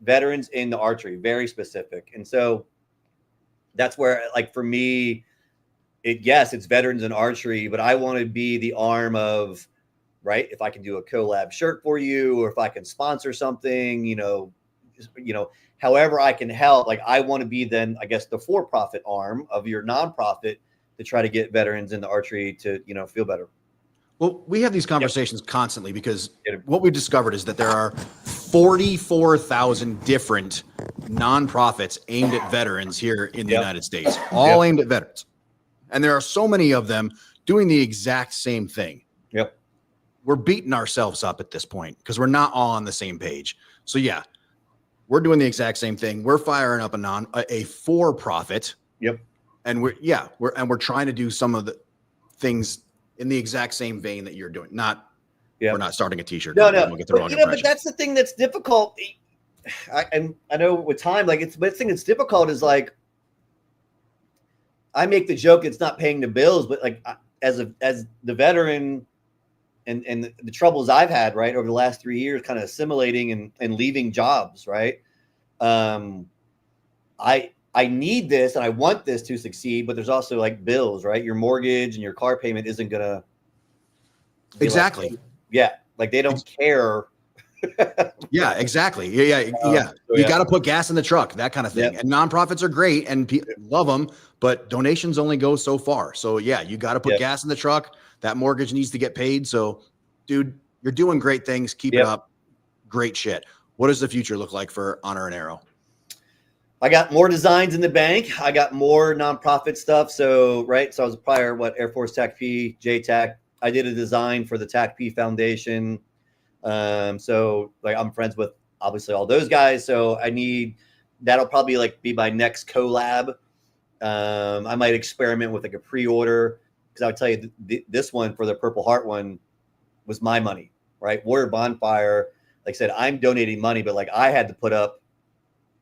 Veterans in the archery, very specific. And so that's where, like for me, it's veterans in archery, but I want to be the arm of, right? If I can do a collab shirt for you, or if I can sponsor something, however I can help, like I want to be then, I guess, the for-profit arm of your nonprofit to try to get veterans in the archery to, feel better. Well, we have these conversations constantly because what we've discovered is that there are 44,000 different nonprofits aimed at veterans here in the United States, all aimed at veterans. And there are so many of them doing the exact same thing. Yep. We're beating ourselves up at this point because we're not all on the same page. So yeah, we're doing the exact same thing. We're firing up a for-profit. Yep. And we're trying to do some of the things in the exact same vein that you're doing. We're not starting a t-shirt. No. But that's the thing that's difficult. I know with time, like the thing that's difficult is like, I make the joke it's not paying the bills, but like as the veteran and the troubles I've had, right, over the last 3 years, kind of assimilating and leaving jobs, right? I need this and I want this to succeed, but there's also like bills, right? Your mortgage and your car payment isn't gonna exactly. Like they don't care. Yeah, exactly. Yeah. You got to put gas in the truck, that kind of thing. And nonprofits are great and love them, but donations only go so far. So yeah, you got to put gas in the truck. That mortgage needs to get paid. So, dude, you're doing great things. Keep it up. Great shit. What does the future look like for Honor and Arrow? I got more designs in the bank. I got more nonprofit stuff. So I was prior, Air Force TACP, JTAC. I did a design for the TACP Foundation. So like I'm friends with obviously all those guys. So that'll probably like be my next collab. I might experiment with like a pre-order because I would tell you this one for the Purple Heart one was my money, right? Warrior Bonfire. Like I said, I'm donating money, but like I had to put up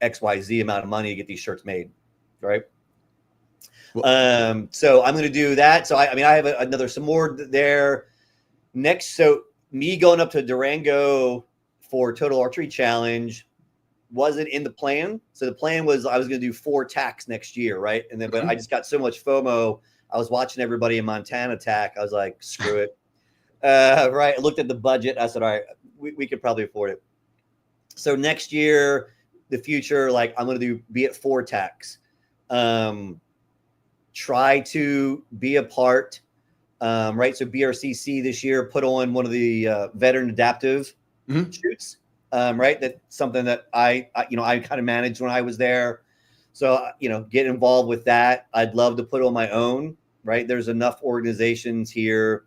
XYZ amount of money to get these shirts made. Right. Well, so I'm going to do that. So I have some more there next. So me going up to Durango for Total Archery Challenge wasn't in the plan. So the plan was I was going to do 4 TACs next year. Right. And then, but I just got so much FOMO. I was watching everybody in Montana TAC. I was like, screw it. Right. I looked at the budget. I said, all right, we could probably afford it. So next year, the future, like I'm going to be at 4 TACs. Try to be a part, right? So BRCC this year put on one of the veteran adaptive shoots, right? That's something that I kind of managed when I was there. So, get involved with that. I'd love to put on my own, right? There's enough organizations here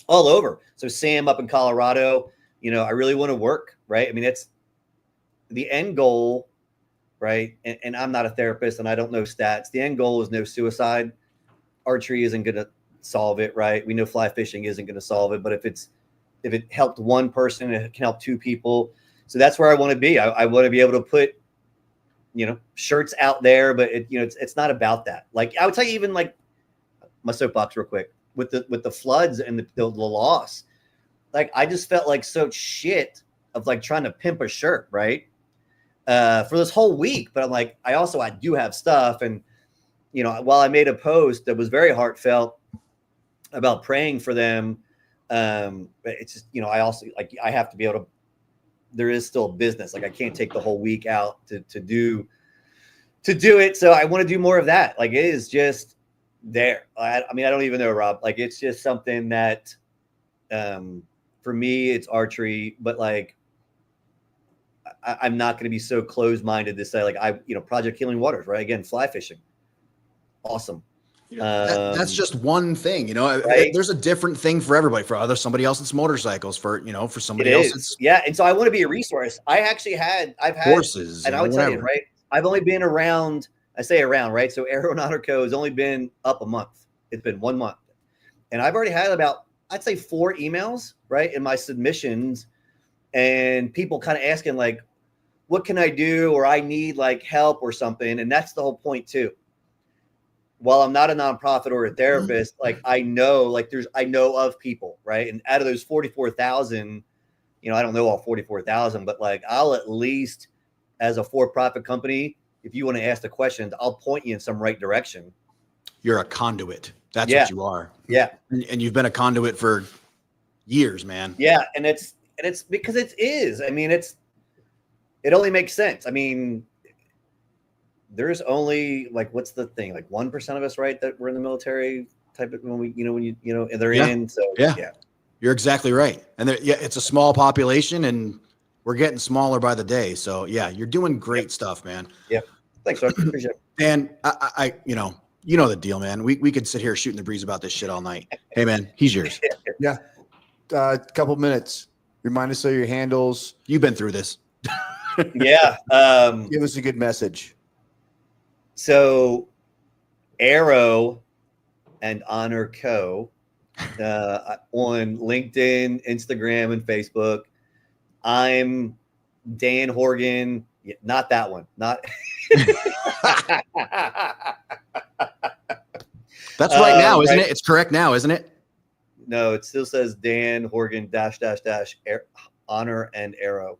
all over. So Sam up in Colorado, I really want to work, right? I mean, it's the end goal, right? And I'm not a therapist and I don't know stats. The end goal is no suicide. Archery isn't going to solve it, right? We know fly fishing isn't going to solve it, but if it helped one person, it can help 2 people. So that's where I want to be. I want to be able to put, shirts out there, but it's not about that. Like I would tell you, even like my soapbox real quick with the floods and the loss, like I just felt like so shit of like trying to pimp a shirt, right? For this whole week, but I'm like, I do have stuff. And, while I made a post that was very heartfelt about praying for them, it's just, I also like, I have to be able to, there is still business. Like I can't take the whole week out to do it. So I want to do more of that. Like it is just there. I don't even know, Rob, like, it's just something that, for me, it's archery, but like, I'm not going to be so closed-minded to say like Project Healing Waters, right? Again, fly fishing. Awesome. That's just one thing, right? There's a different thing for everybody. For somebody else, it's motorcycles. For somebody else, it's And so I want to be a resource. I've had horses, and I would tell you, right? I've only been around. I say around, right? So Aeronautico has only been up a month. It's been 1 month, and I've already had about, I'd say, 4 emails, right, in my submissions, and people kind of asking like, what can I do? Or I need like help or something. And that's the whole point too. While I'm not a nonprofit or a therapist, like I know of people, right? And out of those 44,000, I don't know all 44,000, but like I'll at least, as a for-profit company, if you want to ask the questions, I'll point you in some right direction. You're a conduit. That's what you are. Yeah. And you've been a conduit for years, man. Yeah. And it's because it is. I mean, it only makes sense. I mean, there's only like, what's the thing? Like 1% of us, right, that we're in the military, type of when they're Yeah. in. So Yeah. You're exactly right. And it's a small population, and we're getting smaller by the day. So yeah, you're doing great stuff, man. Yeah. Thanks, Doug. Appreciate it. And I you know the deal, man. We could sit here shooting the breeze about this shit all night. Hey, man, he's yours. Yeah. Couple minutes. Remind us of your handles. You've been through this. Yeah. Give us a good message. So Arrow and Honor Co. On LinkedIn, Instagram, and Facebook. I'm Dan Horgan. Not that one. Not. That's right now, isn't it? It's correct now, isn't it? No, it still says Dan Horgan -- Honor and Arrow.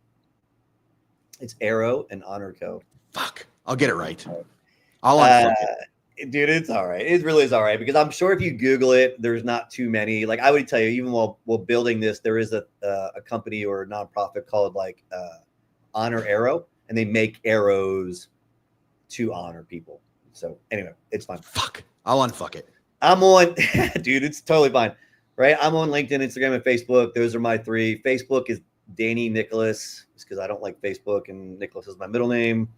It's Arrow and Honor Co. Fuck. I'll get it right. I'll unfuck it. Dude, it's all right. It really is all right because I'm sure if you Google it, there's not too many. Like I would tell you, even while building this, there is a company or a nonprofit called like Honor Arrow, and they make arrows to honor people. So anyway, it's fine. Fuck. I'll unfuck it. I'm on, dude. It's totally fine, right? I'm on LinkedIn, Instagram, and Facebook. Those are my three. Facebook is Danny Nicholas, just because I don't like Facebook, and Nicholas is my middle name.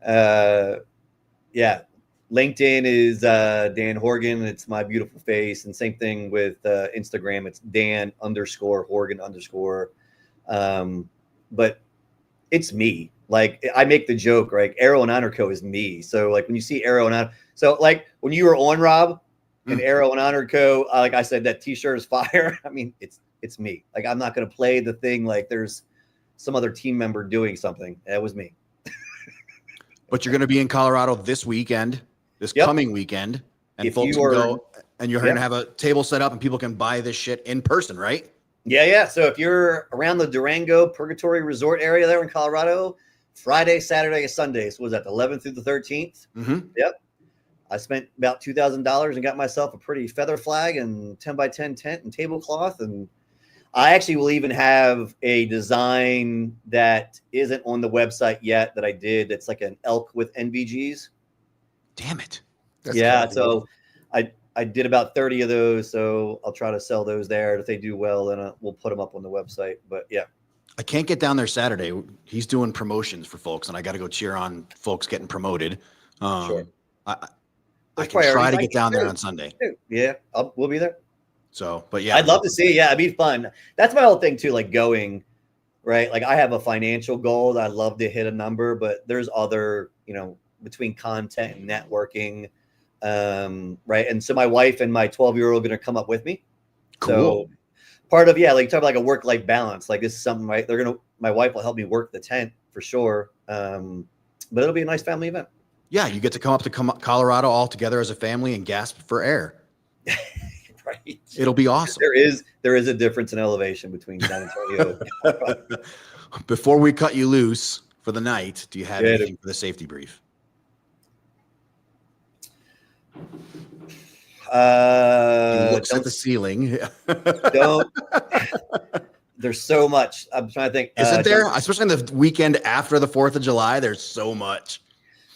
Yeah. LinkedIn is Dan Horgan. It's my beautiful face. And same thing with Instagram. It's Dan_Horgan_. But it's me. Like I make the joke, right? Arrow and Honor Co. is me. So like when you see Arrow and Honor, so like when you were on Rob and Arrow and Honor Co., like I said, that t-shirt is fire. I mean, it's me. Like I'm not going to play the thing like there's some other team member doing something. That was me. But you're going to be in Colorado this weekend. This coming weekend, and If folks you can are- go, and you're going to have a table set up, and people can buy this shit in person, right? Yeah. So if you're around the Durango Purgatory Resort area there in Colorado, Friday, Saturday, and Sundays was that the 11th through the 13th. Mm-hmm. Yep. I spent about $2,000 and got myself a pretty feather flag and 10x10 tent and tablecloth. And I actually will even have a design that isn't on the website yet that I did. That's like an elk with NVGs. Damn it. Yeah. So I did about 30 of those. So I'll try to sell those there. If they do well, then we'll put them up on the website. But yeah. I can't get down there Saturday. He's doing promotions for folks, and I got to go cheer on folks getting promoted. Sure. I can try to get down there on Sunday. Yeah, we'll be there. So, but yeah, I'd love to see. Yeah, it'd be fun. That's my whole thing too. Like going, right? Like I have a financial goal that I love to hit a number, but there's other, between content and networking, right? And so my wife and my 12-year-old are going to come up with me. Cool. So part of, like talk about like a work-life balance. Like this is something, right? My wife will help me work the tent for sure. But it'll be a nice family event. Yeah, you get to come up to Colorado all together as a family and gasp for air. Right. It'll be awesome. There is a difference in elevation between San Antonio. Before we cut you loose for the night, do you have anything for the safety brief? Looks at the ceiling. Don't. There's so much. I'm trying to think. Isn't there? Especially in the weekend after the 4th of July, there's so much.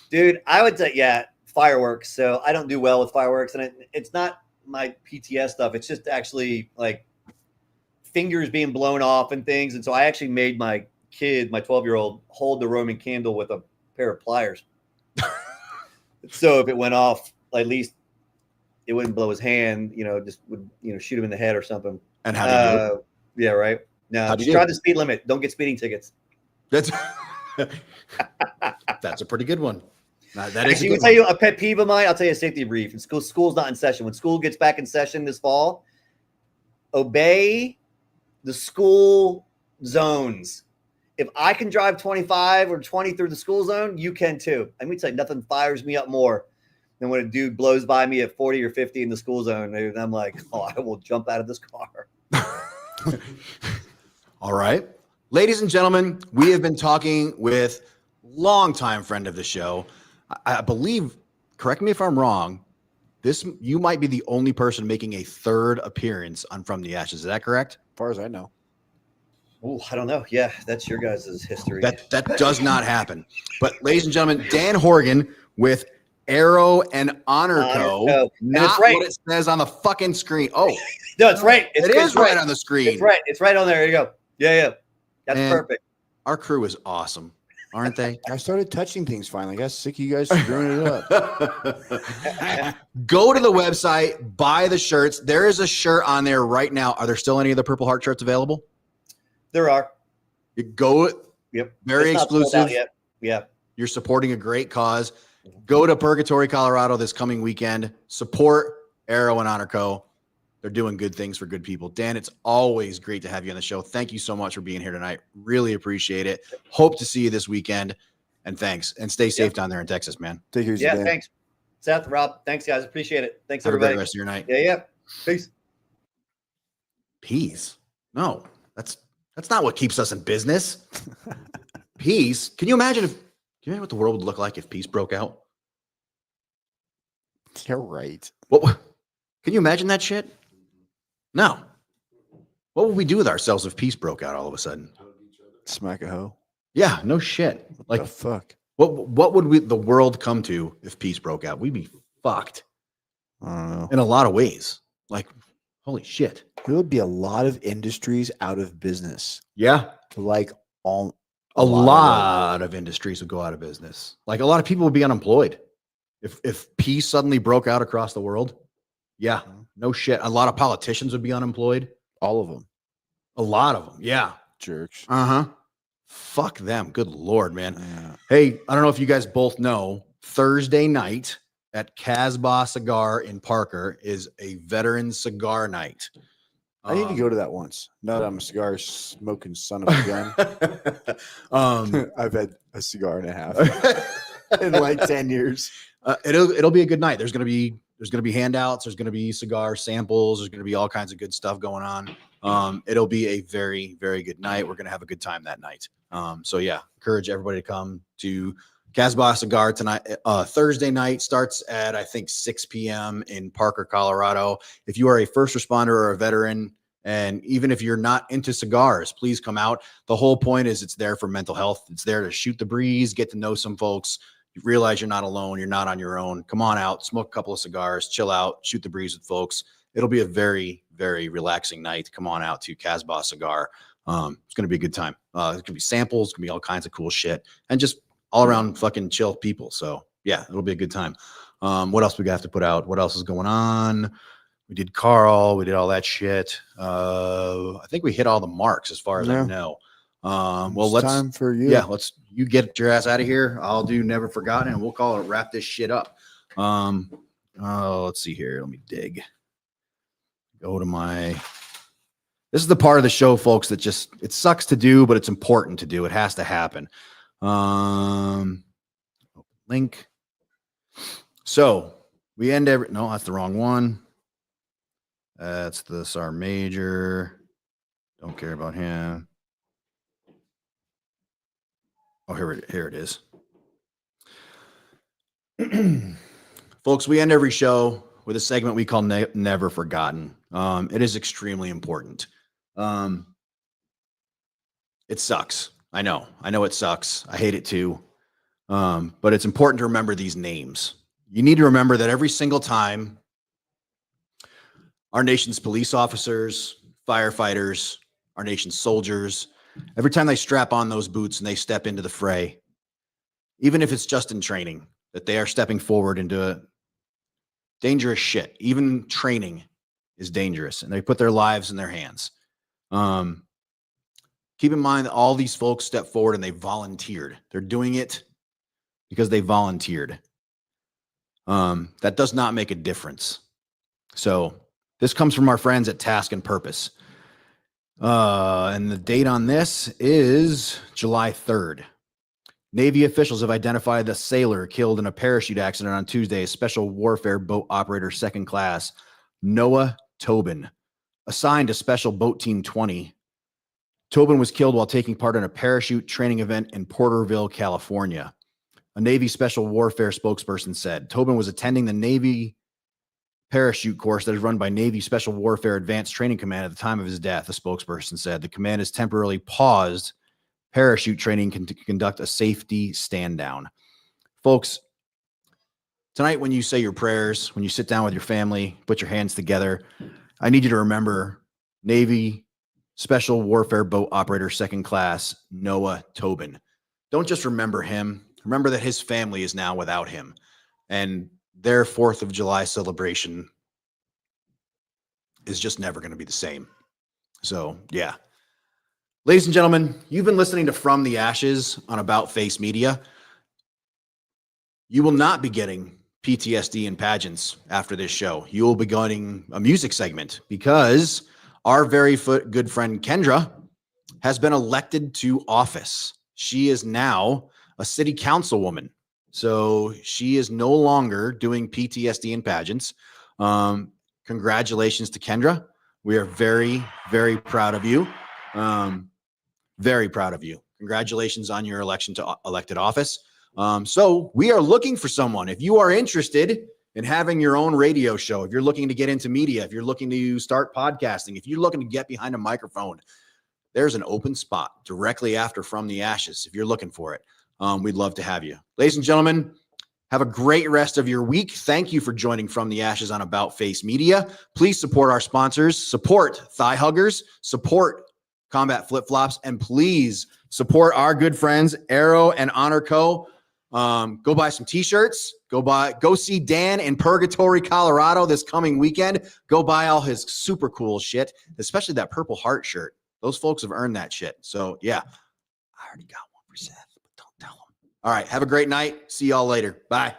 Dude, I would say, fireworks. So I don't do well with fireworks, and it's not my PTS stuff. It's just actually like fingers being blown off and things. And so I actually made my kid, my 12-year-old, hold the Roman candle with a pair of pliers. So if it went off, at least it wouldn't blow his hand, just would, shoot him in the head or something. And how do you do it? Yeah, right. No, just try the speed limit. Don't get speeding tickets. That's a pretty good one. That is. Actually, I'll tell you a pet peeve of mine. I'll tell you a safety brief. And school's not in session. When school gets back in session this fall, obey the school zones. If I can drive 25 or 20 through the school zone, you can too. I mean, nothing fires me up more than when a dude blows by me at 40 or 50 in the school zone. And I'm like, I will jump out of this car. All right. Ladies and gentlemen, we have been talking with longtime friend of the show. I believe, correct me if I'm wrong, you might be the only person making a third appearance on From the Ashes. Is that correct? As far as I know. Oh, I don't know. Yeah, that's your guys' history. That does not happen. But ladies and gentlemen, Dan Horgan with Arrow and Honor Co. Co. Not right. what it says on the fucking screen. Oh, no, it's right. It is right on the screen. It's right. It's right on there. There you go. Yeah. That's perfect. Our crew is awesome, aren't they? I started touching things finally. I got sick of you guys screwing it up. Go to the website, buy the shirts. There is a shirt on there right now. Are there still any of the Purple Heart shirts available? There are. You go. Yep. Very exclusive. Yeah. You're supporting a great cause. Go to Purgatory, Colorado this coming weekend. Support Arrow and Honor Co. They're doing good things for good people. Dan, it's always great to have you on the show. Thank you so much for being here tonight. Really appreciate it. Hope to see you this weekend. And thanks. And stay safe down there in Texas, man. Take care. Yeah, thanks. Seth, Rob, thanks, guys. Appreciate it. Thanks, have everybody. Have a great rest of your night. Yeah. Peace. Peace? No, that's not what keeps us in business. Peace? Can you imagine what the world would look like if peace broke out? You're right. What? Can you imagine that shit? No. What would we do with ourselves if peace broke out all of a sudden? Smack a hoe. Yeah, no shit. Like the fuck. What would the world come to if peace broke out? We'd be fucked. I don't know. In a lot of ways. Like, holy shit. There would be a lot of industries out of business. Yeah. Like a lot of industries would go out of business. Like a lot of people would be unemployed. If peace suddenly broke out across the world. Yeah. No shit. A lot of politicians would be unemployed. All of them. A lot of them. Yeah. Jerks. Fuck them. Good Lord, man. Yeah. Hey, I don't know if you guys both know, Thursday night at Casbah Cigar in Parker is a veteran cigar night. I need to go to that once. Now that I'm a cigar smoking son of a gun. I've had a cigar and a half in like 10 years. It'll be a good night. There's gonna be handouts. There's gonna be cigar samples. There's gonna be all kinds of good stuff going on. It'll be a very, very good night. We're gonna have a good time that night. So yeah, encourage everybody to come to Casbah Cigar tonight. Thursday night starts at I think 6 p.m. in Parker, Colorado. If you are a first responder or a veteran, and even if you're not into cigars, please come out. The whole point is it's there for mental health. It's there to shoot the breeze, get to know some folks. You realize you're not alone. You're not on your own. Come on out, smoke a couple of cigars, chill out, shoot the breeze with folks. It'll be a very, very relaxing night. Come on out to Casbah Cigar. It's going to be a good time. It's going to be samples. It's going to be all kinds of cool shit and just all around fucking chill people. So yeah, it'll be a good time. What else we have to put out? What else is going on? We did Carl. We did all that shit. I think we hit all the marks as far as I know. Well, let's time for you. Yeah, you get your ass out of here. I'll do Never Forgotten and we'll call it wrap this shit up. Let's see here. Let me dig. Go to this is the part of the show, folks, that just it sucks to do, but it's important to do. It has to happen. Link. So we end no, that's the wrong one. That's the SAR major. Don't care about him. Oh, here it is. Folks, we end every show with a segment we call Never Forgotten. It is extremely important. It sucks. I know it sucks. I hate it too. But it's important to remember these names. You need to remember that every single time our nation's police officers, firefighters, our nation's soldiers, every time they strap on those boots and they step into the fray, even if it's just in training, that they are stepping forward into dangerous shit. Even training is dangerous, and they put their lives in their hands. Keep in mind that all these folks step forward and they volunteered. They're doing it because they volunteered. That does not make a difference. So this comes from our friends at Task and Purpose. And the date on this is July 3rd. Navy officials have identified the sailor killed in a parachute accident on Tuesday as Special Warfare Boat Operator 2nd Class Noah Tobin, assigned to Special Boat Team 20. Tobin was killed while taking part in a parachute training event in Porterville, California. A Navy Special Warfare spokesperson said Tobin was attending the Navy parachute course that is run by Navy Special Warfare Advanced Training Command at the time of his death. The spokesperson said the command has temporarily paused parachute training to conduct a safety stand down. Folks, tonight, when you say your prayers, when you sit down with your family, put your hands together, I need you to remember Navy Special Warfare Boat Operator 2nd Class Noah Tobin. Don't just remember him. Remember that his family is now without him. And their 4th of July celebration is just never going to be the same. So, yeah. Ladies and gentlemen, you've been listening to From the Ashes on About Face Media. You will not be getting PTSD and pageants after this show. You will be getting a music segment because our very good friend Kendra has been elected to office. She is now a city councilwoman. So she is no longer doing PTSD and pageants. Congratulations to Kendra. We are very, very proud of you. Very proud of you. Congratulations on your election to elected office. So we are looking for someone. If you are interested in having your own radio show, if you're looking to get into media, if you're looking to start podcasting, if you're looking to get behind a microphone, there's an open spot directly after From the Ashes. If you're looking for it, we'd love to have you. Ladies and gentlemen, have a great rest of your week. Thank you for joining From the Ashes on About Face Media. Please support our sponsors, support Thigh Huggers, support Combat Flip Flops, and please support our good friends Arrow and Honor Co. Go buy some t-shirts. Go see Dan in Purgatory, Colorado this coming weekend. Go buy all his super cool shit, especially that Purple Heart shirt. Those folks have earned that shit. So yeah, I already got one for Seth, but don't tell him. All right. Have a great night. See y'all later. Bye.